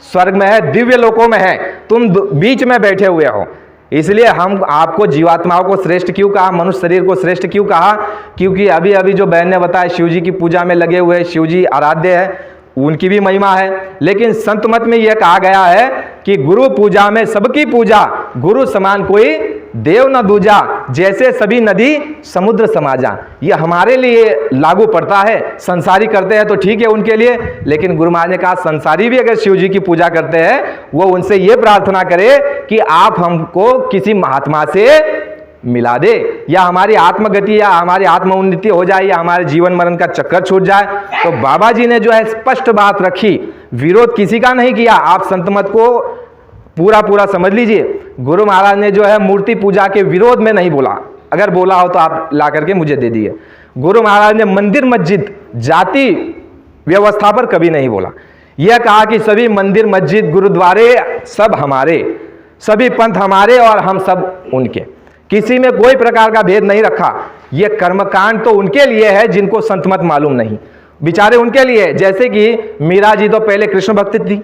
स्वर्ग में है, दिव्य लोकों में है। तुम बीच में बैठे हुए हो। इसलिए हम आपको जीवात्माओं को श्रेष्ठ क्यों कहा, मनुष्य शरीर को श्रेष्ठ क्यों कहा? क्योंकि अभी अभी जो बहन ने बताया, शिव जी की पूजा में लगे हुए, शिव जी आराध्य है, उनकी भी महिमा है। लेकिन संत मत में यह कहा गया है कि गुरु पूजा में सबकी पूजा, गुरु समान कोई देव न दूजा, जैसे सभी नदी समुद्र समाजा। यह हमारे लिए लागू पड़ता है। संसारी करते हैं तो ठीक है उनके लिए, लेकिन गुरु महाराज ने कहा संसारी भी अगर शिव जी की पूजा करते हैं, वो उनसे यह प्रार्थना करे कि आप हमको किसी महात्मा से मिला दे, या हमारी आत्मगति या हमारी आत्म उन्नति हो जाए, या हमारे जीवन मरण का चक्कर छूट जाए। तो बाबा जी ने जो है स्पष्ट बात रखी, विरोध किसी का नहीं किया। आप संत मत को पूरा समझ लीजिए। गुरु महाराज ने जो है मूर्ति पूजा के विरोध में नहीं बोला, अगर बोला हो तो आप ला करके मुझे दे दिए। गुरु महाराज ने मंदिर मस्जिद जाति व्यवस्था पर कभी नहीं बोला। यह कहा कि सभी मंदिर मस्जिद गुरुद्वारे सब हमारे, सभी पंथ हमारे और हम सब उनके, किसी में कोई प्रकार का भेद नहीं रखा। यह कर्मकांड तो उनके लिए है जिनको संत मत मालूम नहीं, बेचारे उनके लिए। जैसे कि मीरा जी तो पहले कृष्ण भक्त थी,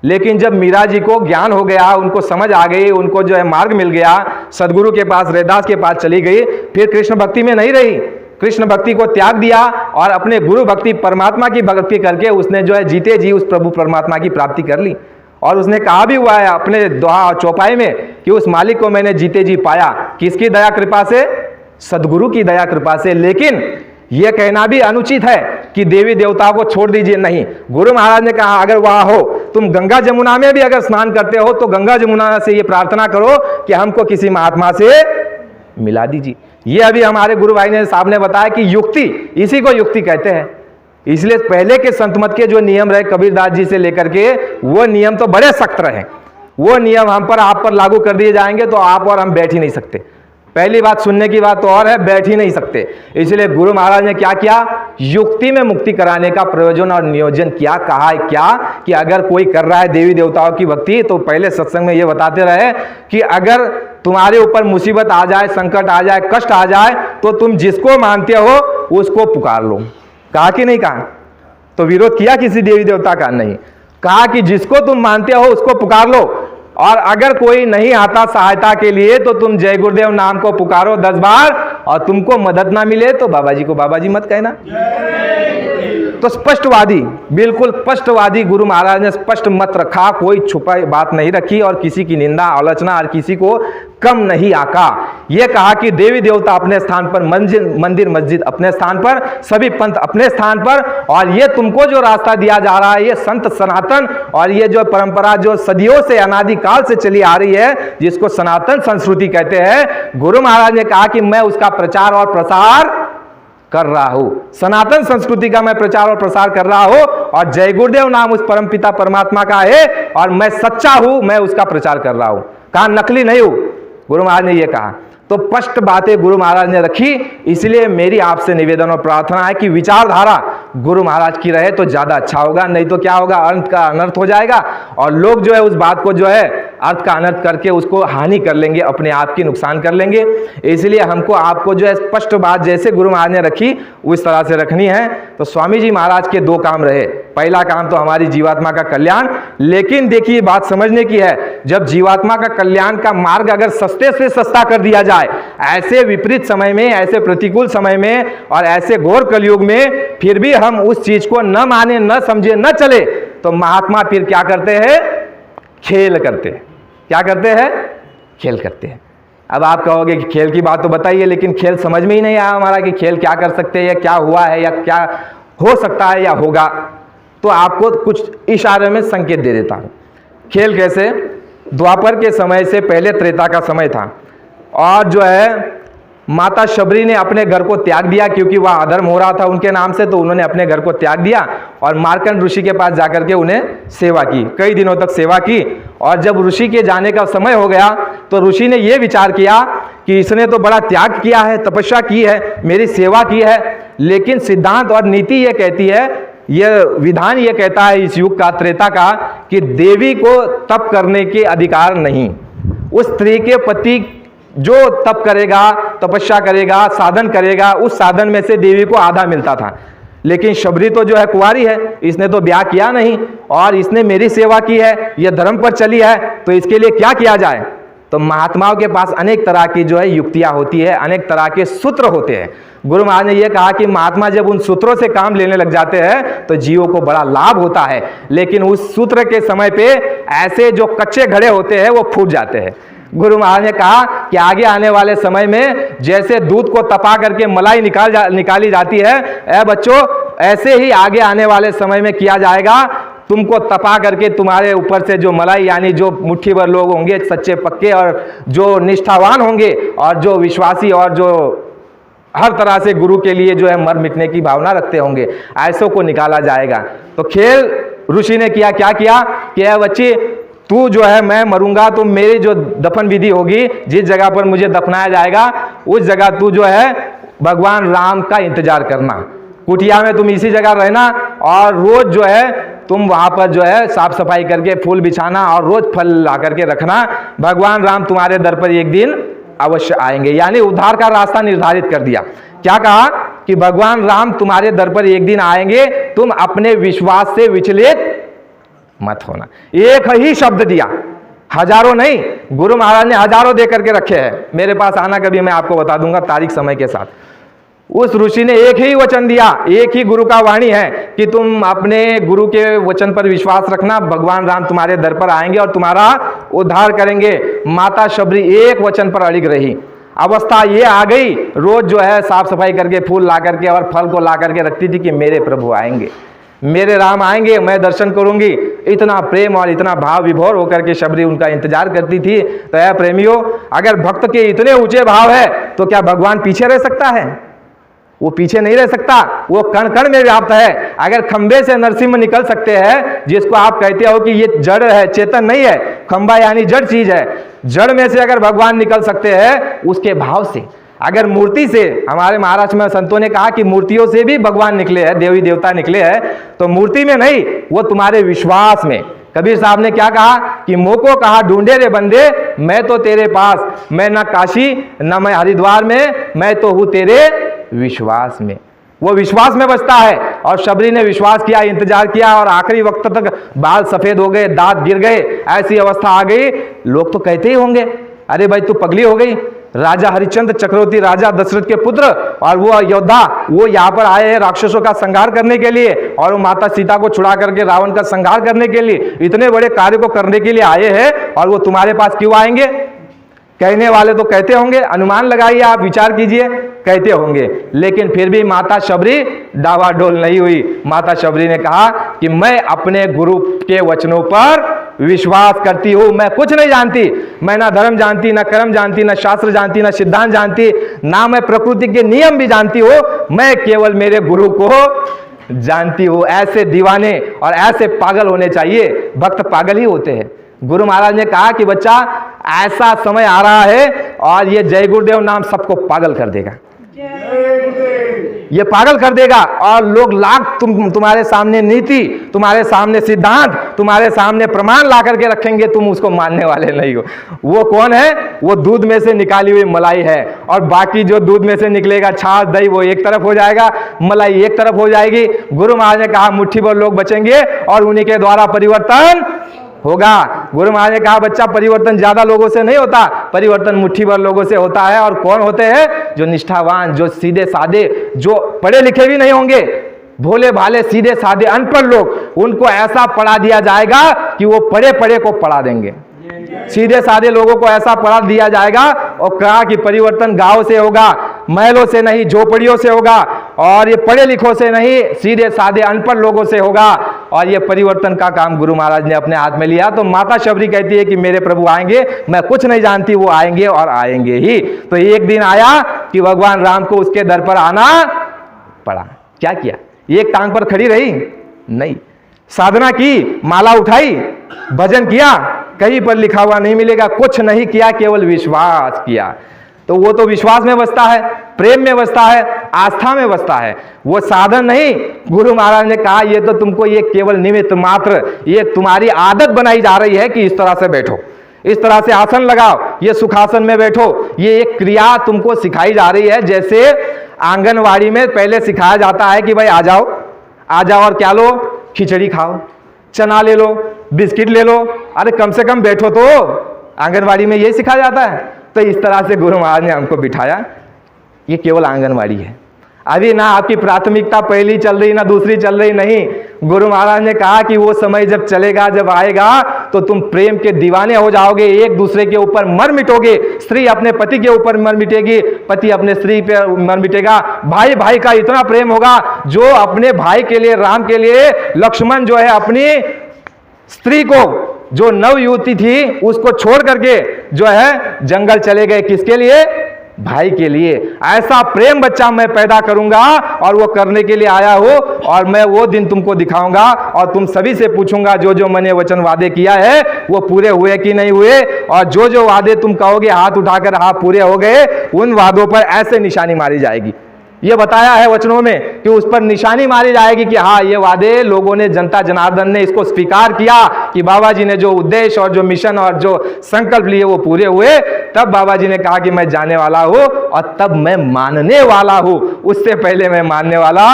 लेकिन जब मीरा जी को ज्ञान हो गया, उनको समझ आ गई, उनको जो है मार्ग मिल गया, सदगुरु के पास रैदास के पास चली गई, फिर कृष्ण भक्ति में नहीं रही, कृष्ण भक्ति को त्याग दिया और अपने गुरु भक्ति परमात्मा की भक्ति करके उसने जो है जीते जी उस प्रभु परमात्मा की प्राप्ति कर ली। और उसने कहा भी हुआ है अपने दोहा चौपाई में कि उस मालिक को मैंने जीते जी पाया। किसकी दया कृपा से? सदगुरु की दया कृपा से। लेकिन यह कहना भी अनुचित है कि देवी देवताओं को छोड़ दीजिए, नहीं। गुरु महाराज ने कहा अगर वहां हो, तुम गंगा जमुना में भी अगर स्नान करते हो तो गंगा जमुना से ये प्रार्थना करो कि हमको किसी महात्मा से मिला दीजिए। ये अभी हमारे गुरु भाई ने साहब ने बताया कि युक्ति, इसी को युक्ति कहते हैं। इसलिए पहले के संत मत के जो नियम रहे कबीरदास जी से लेकर के, वो नियम तो बड़े सख्त रहे। वो नियम हम पर आप पर लागू कर दिए जाएंगे तो आप और हम बैठ ही नहीं सकते। पहली बात सुनने की बात तो और है, बैठ ही नहीं सकते। इसलिए गुरु महाराज ने क्या किया? युक्ति में मुक्ति कराने का प्रयोजन और नियोजन किया। कहा है क्या कि अगर कोई कर रहा है देवी देवताओं की भक्ति, तो पहले सत्संग में ये बताते रहे कि अगर तुम्हारे ऊपर मुसीबत आ जाए, संकट आ जाए, कष्ट आ जाए, तो तुम जिसको मानते हो उसको पुकार लो। कहा कि नहीं कहा? तो विरोध किया किसी देवी देवता का? नहीं। कहा कि जिसको तुम मानते हो उसको पुकार लो, और अगर कोई नहीं आता सहायता के लिए तो तुम जय गुरुदेव नाम को पुकारो 10 बार, और तुमको मदद ना मिले तो बाबा जी को बाबा जी मत कहना। तो स्पष्टवादी, बिल्कुल स्पष्टवादी गुरु महाराज ने स्पष्ट मत रखा, कोई छुपाई बात नहीं रखी और किसी की निंदा आलोचना और किसी को कम नहीं आका। यह कहा कि देवी देवता अपने स्थान पर, मंदिर मस्जिद अपने स्थान पर, सभी पंथ अपने स्थान पर, और ये तुमको जो रास्ता दिया जा रहा है ये संत सनातन और ये जो परंपरा जो सदियों से अनादिकाल से चली आ रही है, जिसको सनातन संस्कृति कहते हैं, गुरु महाराज ने कहा कि मैं उसका प्रचार और प्रसार कर रहा हूं। सनातन संस्कृति का मैं प्रचार और प्रसार कर रहा हूं, और जय गुरुदेव नाम उस परमपिता परमात्मा का है और मैं सच्चा हूं, मैं उसका प्रचार कर रहा हूं। कहा नकली नहीं हूं, गुरु महाराज ने यह कहा। तो स्पष्ट बातें गुरु महाराज ने रखी। इसलिए मेरी आपसे निवेदन और प्रार्थना है कि विचारधारा गुरु महाराज की रहे तो ज्यादा अच्छा होगा, नहीं तो क्या होगा, अर्थ का अनर्थ हो जाएगा और लोग जो है उस बात को जो है अर्थ का अनर्थ करके उसको हानि कर लेंगे, अपने आप की नुकसान कर लेंगे। इसलिए हमको आपको जो है स्पष्ट बात जैसे गुरु महाराज ने रखी उस तरह से रखनी है। तो स्वामी जी महाराज के 2 काम रहे। पहला काम तो हमारी जीवात्मा का कल्याण, लेकिन देखिए बात समझने की है, जब जीवात्मा का कल्याण का मार्ग अगर सस्ते से सस्ता कर दिया जाए, ऐसे विपरीत समय में, ऐसे प्रतिकूल समय में और ऐसे घोर कलयुग में, फिर भी हम उस चीज को न माने, न समझे, न चले, तो महात्मा फिर क्या करते हैं? खेल करते हैं। क्या करते हैं? खेल करते हैं। अब आप कहोगे कि खेल की बात तो बताइए, लेकिन खेल समझ में ही नहीं आया हमारा कि खेल क्या कर सकते हैं, या क्या हुआ है, या क्या हो सकता है या होगा। तो आपको कुछ इशारे में संकेत दे देता हूं। खेल कैसे? द्वापर के समय से पहले त्रेता का समय था, और जो है माता शबरी ने अपने घर को त्याग दिया क्योंकि वह अधर्म हो रहा था उनके नाम से, तो उन्होंने अपने घर को त्याग दिया और मार्कंड ऋषि के पास जाकर के उन्हें सेवा की, कई दिनों तक सेवा की। और जब ऋषि के जाने का समय हो गया तो ऋषि ने यह विचार किया कि इसने तो बड़ा त्याग किया है, तपस्या की है, मेरी सेवा की है, लेकिन सिद्धांत और नीति यह कहती है, यह विधान यह कहता है इस युग का, त्रेता का, कि देवी को तप करने के अधिकार नहीं। उस स्त्री के पति जो तप करेगा, तपस्या करेगा, साधन करेगा, उस साधन में से देवी को आधा मिलता था। लेकिन शबरी तो जो है कुंवारी है, इसने तो ब्याह किया नहीं और इसने मेरी सेवा की है, यह धर्म पर चली है, तो इसके लिए क्या किया जाए? तो महात्माओं के पास अनेक तरह की जो है युक्तियां होती है, अनेक तरह के सूत्र होते हैं। गुरु महाराज ने यह कहा कि महात्मा जब उन सूत्रों से काम लेने लग जाते हैं तो जीवों को बड़ा लाभ होता है, लेकिन उस सूत्र के समय पे ऐसे जो कच्चे घड़े होते हैं वो फूट जाते हैं। गुरु महाराज ने कहा कि आगे आने वाले समय में जैसे दूध को तपा करके मलाई निकाली जाती है, ऐ बच्चों, ऐसे ही आगे आने वाले समय में किया जाएगा। तुमको तपा करके तुम्हारे ऊपर से जो मलाई, यानी जो मुट्ठी भर लोग होंगे सच्चे पक्के और जो निष्ठावान होंगे और जो विश्वासी और जो हर तरह से गुरु के लिए जो है मर मिटने की भावना रखते होंगे, ऐसों को निकाला जाएगा। तो खेल ऋषि ने किया, क्या किया कि बच्चे तू जो है, मैं मरूंगा तो मेरी जो दफन विधि होगी, जिस जगह पर मुझे दफनाया जाएगा, उस जगह तू जो है भगवान राम का इंतजार करना। कुटिया में तुम इसी जगह रहना और रोज जो है तुम वहां पर जो है साफ सफाई करके फूल बिछाना और रोज फल ला करके रखना। भगवान राम तुम्हारे दर पर एक दिन अवश्य आएंगे। यानी उद्धार का रास्ता निर्धारित कर दिया। क्या कहा कि भगवान राम तुम्हारे दर पर एक दिन आएंगे, तुम अपने विश्वास से विचलित मत होना। एक ही शब्द दिया, हजारों नहीं, गुरु महाराज ने हजारों दे करके रखे हैं। मेरे पास आना कभी, मैं आपको बता दूंगा तारीख समय के साथ। उस ऋषि ने एक ही वचन दिया, एक ही गुरु का वाणी है कि तुम अपने गुरु के वचन पर विश्वास रखना, भगवान राम तुम्हारे दर पर आएंगे और तुम्हारा उद्धार करेंगे। माता शबरी एक वचन पर अड़िग रही। अवस्था ये आ गई, रोज जो है साफ सफाई करके फूल ला करके और फल को ला करके रखती थी कि मेरे प्रभु आएंगे, मेरे राम आएंगे, मैं दर्शन करूंगी। इतना प्रेम और इतना भाव विभोर होकर के शबरी उनका इंतजार करती थी। तो ऐ प्रेमियों, अगर भक्त के इतने ऊंचे भाव है तो क्या भगवान पीछे रह सकता है? वो पीछे नहीं रह सकता, वो कण कण में व्याप्त है। अगर खंबे से नरसिंह निकल सकते हैं, जिसको आप कहते हो कि ये जड़ है, चेतन नहीं है, खंबा यानी जड़ चीज है, जड़ में से अगर भगवान निकल सकते हैं उसके भाव से, अगर मूर्ति से, हमारे महाराष्ट्र में संतों ने कहा कि मूर्तियों से भी भगवान निकले हैं, देवी देवता निकले हैं, तो मूर्ति में नहीं, वो तुम्हारे विश्वास में। कबीर साहब ने क्या कहा कि मोको कहा ढूंढे रे बंदे, मैं तो तेरे पास, मैं न काशी न मैं हरिद्वार में, मैं तो हूं तेरे विश्वास में। वो विश्वास में बसता है। और शबरी ने विश्वास किया, इंतजार किया और आखिरी वक्त तक बाल सफेद हो गए, दांत गिर गए, ऐसी अवस्था आ गई। लोग तो कहते ही होंगे, अरे भाई तू पगली हो गई। राजा हरिश्चंद्र चक्रवर्ती, राजा दशरथ के पुत्र और वो योद्धा, वो यहाँ पर आए हैं राक्षसों का संहार करने के लिए और वो माता सीता को छुड़ा करके रावण का संहार करने के लिए, इतने बड़े कार्य को करने के लिए आए हैं और वो तुम्हारे पास क्यों आएंगे? कहने वाले तो कहते होंगे, अनुमान लगाइए आप, विचार कीजिए, कहते होंगे। लेकिन फिर भी माता शबरी डावाडोल नहीं हुई। माता शबरी ने कहा कि मैं अपने गुरु के वचनों पर विश्वास करती हूं, मैं कुछ नहीं जानती, मैं ना धर्म जानती, ना कर्म जानती, ना शास्त्र जानती, ना सिद्धांत जानती, ना मैं प्रकृति के नियम भी जानती हूं, मैं केवल मेरे गुरु को जानती हूं। ऐसे दीवाने और ऐसे पागल होने चाहिए। भक्त पागल ही होते हैं। गुरु महाराज ने कहा कि बच्चा, ऐसा समय आ रहा है और ये जय गुरुदेव नाम सबको पागल कर देगा, ये पागल कर देगा और लोग लाख तुम्हारे सामने नीति, तुम्हारे सामने सिद्धांत, तुम्हारे सामने प्रमाण ला करके रखेंगे, तुम उसको मानने वाले नहीं हो। वो कौन है? वो दूध में से निकाली हुई मलाई है और बाकी जो दूध में से निकलेगा छाछ दही, वो एक तरफ हो जाएगा, मलाई एक तरफ हो जाएगी। गुरु महाराज ने कहा मुट्ठी भर लोग बचेंगे और उन्हीं के द्वारा परिवर्तन होगा। गुरु महाराज ने कहा बच्चा, परिवर्तन ज्यादा लोगों से नहीं होता, परिवर्तन मुट्ठी भर लोगों से होता है। और कौन होते हैं? जो निष्ठावान, जो सीधे साधे, जो पढ़े लिखे भी नहीं होंगे, भोले भाले सीधे साधे अनपढ़ लोग, उनको ऐसा पढ़ा दिया जाएगा कि वो पढ़े पढ़े को पढ़ा देंगे। सीधे साधे लोगों को ऐसा पढ़ा दिया जाएगा और कहा कि परिवर्तन गांव से होगा, महलों से नहीं, झोपड़ियों से होगा, और ये पढ़े लिखों से नहीं, सीधे साधे अनपढ़ लोगों से होगा। और ये परिवर्तन का काम गुरु महाराज ने अपने हाथ में लिया। तो माता शबरी कहती है कि मेरे प्रभु आएंगे, मैं कुछ नहीं जानती, वो आएंगे और आएंगे ही। तो एक दिन आया कि भगवान राम को उसके दर पर आना पड़ा। क्या किया? एक टांग पर खड़ी रही नहीं, साधना की, माला उठाई, भजन किया, कहीं पर लिखा हुआ नहीं मिलेगा, कुछ नहीं किया, केवल विश्वास किया। तो वो तो विश्वास में बसता है, प्रेम में बसता है, आस्था में बसता है, वो साधन नहीं। गुरु महाराज ने कहा ये तो तुमको ये केवल निमित्त मात्र, ये तुम्हारी आदत बनाई जा रही है कि इस तरह से बैठो, इस तरह से आसन लगाओ, ये सुखासन में बैठो। ये एक क्रिया तुमको सिखाई जा रही है। जैसे आंगनवाड़ी में पहले सिखाया जाता है कि भाई आ जाओ, आ जाओ और क्या लो? खिचड़ी खाओ, चना ले लो, बिस्किट ले लो, अरे कम से कम बैठो तो। आंगनवाड़ी में यही सिखाया जाता है। तो इस तरह से गुरु महाराज ने हमको बिठाया। ये केवल आंगनवाड़ी है। अभी ना आपकी प्राथमिकता पहली चल रही, ना दूसरी चल रही, नहीं। गुरु महाराज ने कहा कि वो समय जब चलेगा, जब आएगा, तो तुम प्रेम के दीवाने हो जाओगे, एक दूसरे के ऊपर मर मिटोगे। स्त्री अपने पति के ऊपर मर मिटेगी, पति अपने स्त्री पे मर मिटेगा। भाई भाई का इतना प्रेम होगा, जो अपने भाई के लिए, राम के लिए, लक्ष्मण जो है अपनी स्त्री को, जो नव युवती थी, उसको छोड़ करके जो है जंगल चले गए। किसके लिए? भाई के लिए। ऐसा प्रेम बच्चा मैं पैदा करूंगा और वो करने के लिए आया हो, और मैं वो दिन तुमको दिखाऊंगा और तुम सभी से पूछूंगा जो जो मैंने वचन वादे किया है वो पूरे हुए कि नहीं हुए, और जो जो वादे तुम कहोगे हाथ उठाकर हाँ पूरे हो गए, उन वादों पर ऐसे निशानी मारी जाएगी। ये बताया है वचनों में कि उस पर निशानी मारी जाएगी कि हाँ ये वादे लोगों ने, जनता जनार्दन ने इसको स्वीकार किया कि बाबा जी ने जो उद्देश्य और जो मिशन और जो संकल्प लिए वो पूरे हुए। तब बाबा जी ने कहा कि मैं जाने वाला हूं और तब मैं मानने वाला हूं, उससे पहले मैं मानने वाला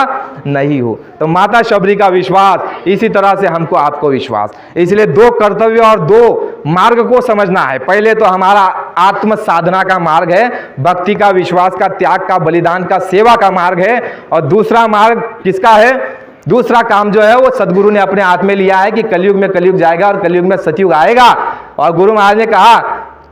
नहीं हूं। तो माता शबरी का विश्वास, इसी तरह से हमको आपको विश्वास। इसलिए दो कर्तव्य और दो मार्ग को समझना है। पहले तो हमारा आत्म साधना का मार्ग है, भक्ति का, विश्वास का, त्याग का, बलिदान का, सेवा का मार्ग है। और दूसरा मार्ग किसका है? दूसरा काम जो है वो सदगुरु ने अपने हाथ में लिया है कि कलयुग में कलयुग जाएगा और कलयुग में सतयुग आएगा। और गुरु महाराज ने कहा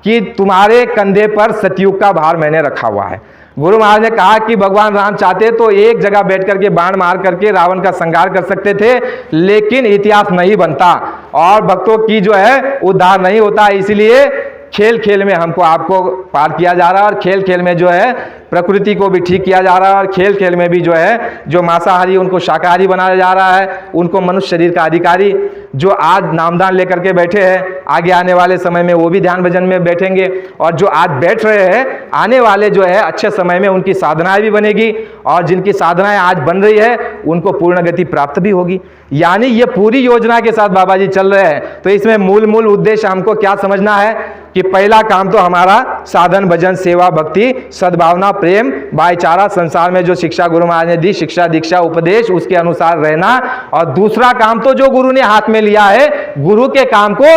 कि तुम्हारे कंधे पर सतयुग का भार मैंने रखा हुआ है। गुरु महाराज ने कहा कि भगवान राम चाहते तो एक जगह बैठ करके बाण मार करके रावण का संहार कर सकते थे, लेकिन इतिहास नहीं बनता और भक्तों की जो है उद्धार नहीं होता। इसलिए खेल खेल में हमको आपको पार किया जा रहा है, और खेल खेल में जो है प्रकृति को भी ठीक किया जा रहा है, और खेल खेल में भी जो है जो मांसाहारी उनको शाकाहारी बनाया जा रहा है, उनको मनुष्य शरीर का अधिकारी। जो आज नामदान लेकर के बैठे हैं, आगे आने वाले समय में वो भी ध्यान भजन में बैठेंगे, और जो आज बैठ रहे हैं आने वाले जो है अच्छे समय में उनकी साधनाएं भी बनेगी, और जिनकी साधनाएं आज बन रही है उनको पूर्ण गति प्राप्त भी होगी। यानी ये पूरी योजना के साथ बाबा जी चल रहे हैं। तो इसमें मूल उद्देश्य हमको क्या समझना है कि पहला काम तो हमारा साधन, भजन, सेवा, भक्ति, सद्भावना, प्रेम, भाईचारा, संसार में जो शिक्षा गुरु महाराज ने दी, शिक्षा, दीक्षा, उपदेश, उसके अनुसार रहना। और दूसरा काम तो जो गुरु ने हाथ में लिया है, गुरु के काम को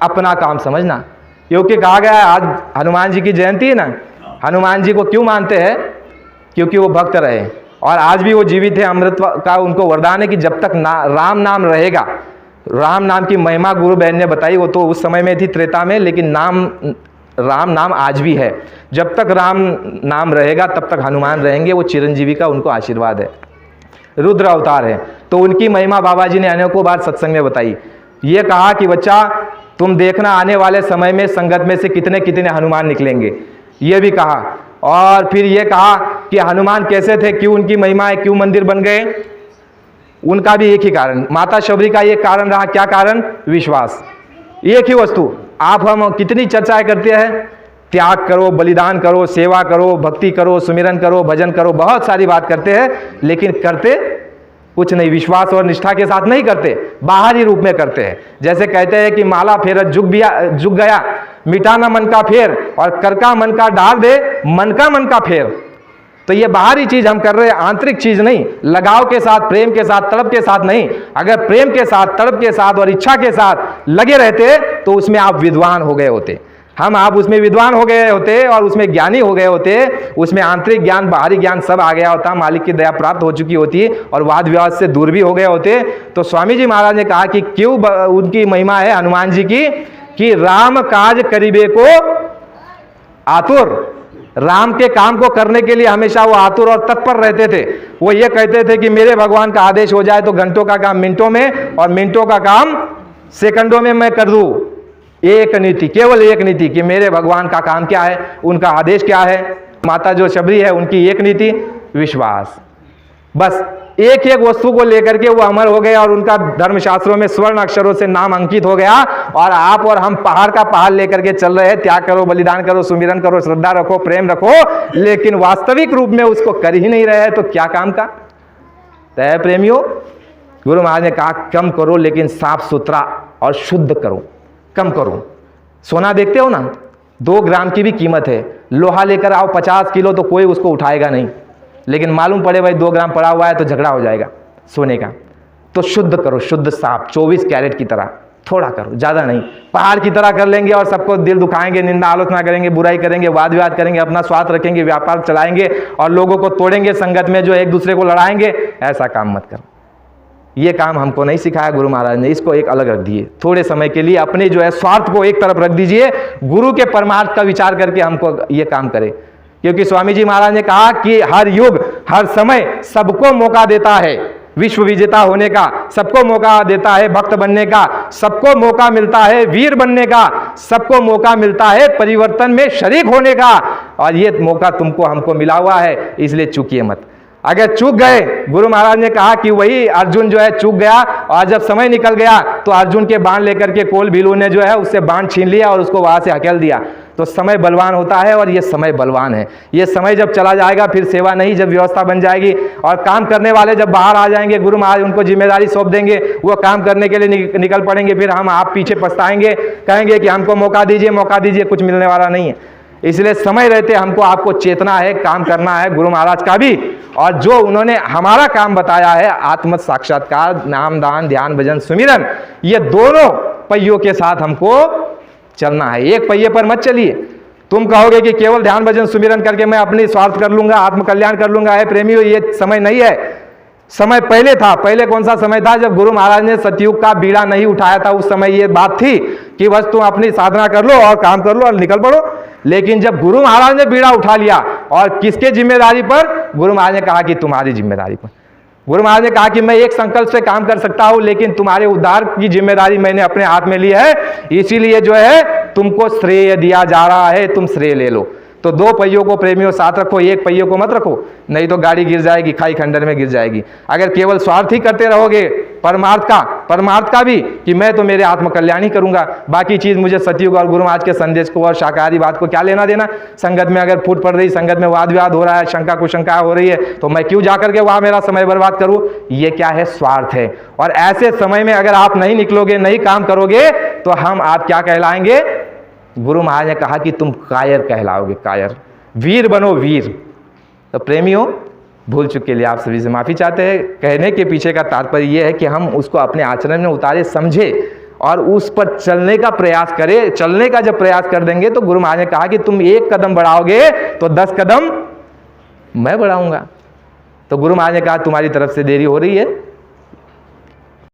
अपना काम समझना। क्योंकि कहा गया है, आज हनुमान जी की जयंती है ना, हनुमान जी को क्यों मानते हैं? क्योंकि वो भक्त रहे और आज भी वो जीवित है। अमृत का उनको वरदान है कि जब तक राम नाम रहेगा, राम नाम की महिमा गुरु बहन ने बताई, वो तो उस समय में थी त्रेता में, लेकिन राम नाम आज भी है। जब तक राम नाम रहेगा तब तक हनुमान रहेंगे, वो चिरंजीवी का उनको आशीर्वाद है, रुद्र अवतार है। तो उनकी महिमा बाबा जी ने अनेकों बार सत्संग में बताई। ये कहा कि बच्चा तुम देखना आने वाले समय में संगत में से कितने कितने हनुमान निकलेंगे, ये भी कहा। और फिर ये कहा कि हनुमान कैसे थे, क्यों उनकी महिमा है, क्यों मंदिर बन गए, उनका भी एक ही कारण, माता शबरी का एक कारण रहा। क्या कारण? विश्वास। एक ही वस्तु। आप हम कितनी चर्चाएं करते हैं, त्याग करो, बलिदान करो, सेवा करो, भक्ति करो, सुमिरन करो, भजन करो, बहुत सारी बात करते हैं, लेकिन करते कुछ नहीं। विश्वास और निष्ठा के साथ नहीं करते, बाहरी रूप में करते हैं। जैसे कहते हैं कि माला फेरत जुग गया, मिटाना मन का फेर, और कर का मन का डाल दे, मन का मन का फेर। तो ये बाहरी चीज हम कर रहे हैं, आंतरिक चीज नहीं। लगाव के साथ, प्रेम के साथ, तड़प के साथ नहीं। अगर प्रेम के साथ, तड़प के साथ और इच्छा के साथ लगे रहते तो उसमें आप विद्वान हो गए होते। आप उसमें विद्वान हो गए होते और उसमें ज्ञानी हो गए होते, उसमें आंतरिक ज्ञान, बाहरी ज्ञान सब आ गया होता, मालिक की दया प्राप्त हो चुकी होती और वाद विवाद से दूर भी हो गए होते। तो स्वामी जी महाराज ने कहा कि क्यों उनकी महिमा है हनुमान जी की कि राम काज करीबे को आतुर, राम के काम को करने के लिए हमेशा वो आतुर और तत्पर रहते थे। वो ये कहते थे कि मेरे भगवान का आदेश हो जाए तो घंटों का काम मिनटों में और मिनटों का काम सेकंडों में मैं कर दूं। एक नीति, केवल एक नीति कि मेरे भगवान का काम क्या है, उनका आदेश क्या है। माता जो शबरी है उनकी एक नीति, विश्वास। बस एक एक वस्तु को लेकर के वो अमर हो गए और उनका धर्मशास्त्रों में स्वर्ण अक्षरों से नाम अंकित हो गया। और आप और हम पहाड़ का पहाड़ लेकर के चल रहे हैं, त्याग करो, बलिदान करो, सुमिरन करो, श्रद्धा रखो, प्रेम रखो, लेकिन वास्तविक रूप में उसको कर ही नहीं रहे हैं, तो क्या काम का? तय प्रेमियों, गुरु महाराज ने कहा कम करो लेकिन साफ सुथरा और शुद्ध करो, कम करो। सोना देखते हो ना, 2 ग्राम की भी कीमत है। लोहा लेकर आओ 50 किलो तो कोई उसको उठाएगा नहीं, लेकिन मालूम पड़े भाई 2 ग्राम पड़ा हुआ है तो झगड़ा हो जाएगा सोने का। तो शुद्ध करो, शुद्ध साफ, 24 कैरेट की तरह, थोड़ा करो, ज़्यादा नहीं। पहाड़ की तरह कर लेंगे और सबको दिल दुखाएंगे, निंदा आलोचना करेंगे, बुराई करेंगे, वाद विवाद करेंगे, अपना स्वार्थ रखेंगे, व्यापार चलाएंगे और लोगों को तोड़ेंगे, संगत में जो एक दूसरे को लड़ाएंगे। ऐसा काम मत करो। ये काम हमको नहीं सिखाया गुरु महाराज ने, इसको एक अलग रख दिए। थोड़े समय के लिए अपने जो है स्वार्थ को एक तरफ रख दीजिए, गुरु के परमार्थ का विचार करके हमको ये काम करें। क्योंकि स्वामी जी महाराज ने कहा कि हर युग, हर समय सबको मौका देता है विश्व विजेता होने का, सबको मौका देता है भक्त बनने का, सबको मौका मिलता है वीर बनने का, सबको मौका मिलता है परिवर्तन में शरीक होने का। और ये मौका तुमको हमको मिला हुआ है, इसलिए चूकिए मत। अगर चूक गए, गुरु महाराज ने कहा कि वही अर्जुन जो है चूक गया, और जब समय निकल गया तो अर्जुन के बाण लेकर के कोल भीलू ने जो है उससे बाण छीन लिया और उसको वहां से हकेल दिया। तो समय बलवान होता है और ये समय बलवान है। ये समय जब चला जाएगा फिर सेवा नहीं, जब व्यवस्था बन जाएगी और काम करने वाले जब बाहर आ जाएंगे, गुरु महाराज उनको जिम्मेदारी सौंप देंगे, वो काम करने के लिए निकल पड़ेंगे, फिर हम आप पीछे पछताएंगे, कहेंगे कि हमको मौका दीजिए, कुछ मिलने वाला नहीं है। इसलिए समय रहते हमको आपको चेतना है, काम करना है गुरु महाराज का भी, और जो उन्होंने हमारा काम बताया है आत्म साक्षात्कार, नाम दान ध्यान भजन सुमिरन, ये दोनों पहियों के साथ हमको चलना है। एक पहिए पर मत चलिए। तुम कहोगे कि केवल ध्यान भजन सुमिरन करके मैं अपनी स्वार्थ कर लूंगा, आत्मकल्याण कर लूंगा। है प्रेमियों, ये समय नहीं है। समय पहले था। पहले कौन सा समय था? जब गुरु महाराज ने सतयुग का बीड़ा नहीं उठाया था, उस समय ये बात थी कि बस तुम अपनी साधना कर लो और काम कर लो और निकल पड़ो। लेकिन जब गुरु महाराज ने बीड़ा उठा लिया, और किसके जिम्मेदारी पर? गुरु महाराज ने कहा कि तुम्हारी जिम्मेदारी पर। गुरु महाराज ने कहा कि मैं एक संकल्प से काम कर सकता हूं, लेकिन तुम्हारे उद्धार की जिम्मेदारी मैंने अपने हाथ में ली है, इसीलिए जो है तुमको श्रेय दिया जा रहा है, तुम श्रेय ले लो। तो दो पहियों को प्रेमियों साथ रखो, एक पहियों को मत रखो, नहीं तो गाड़ी गिर जाएगी, खाई खंडर में गिर जाएगी। अगर केवल स्वार्थ ही करते रहोगे, परमार्थ का भी कि मैं तो मेरे आत्मकल्याण ही करूंगा, बाकी चीज मुझे सतयुग और गुरु महाराज के संदेश को और शाकाहारी बात को क्या लेना देना। संगत में अगर फूट पड़ रही, संगत में वाद विवाद हो रहा है, शंका कुशंका हो रही है, तो मैं क्यों जाकर के वहां मेरा समय बर्बाद करूं? ये क्या है? स्वार्थ है। और ऐसे समय में अगर आप नहीं निकलोगे, नहीं काम करोगे, तो हम आप क्या कहलाएंगे? गुरु महाराज ने कहा कि तुम कायर कहलाओगे, कायर। वीर बनो, वीर। तो प्रेमियों, भूल चुके लिए आप सभी से माफी चाहते हैं। कहने के पीछे का तात्पर्य यह है कि हम उसको अपने आचरण में उतारे, समझे और उस पर चलने का प्रयास करें। चलने का जब प्रयास कर देंगे तो गुरु महाराज ने कहा कि तुम 1 कदम बढ़ाओगे तो 10 कदम मैं बढ़ाऊंगा। तो गुरु महाराज ने कहा तुम्हारी तरफ से देरी हो रही है,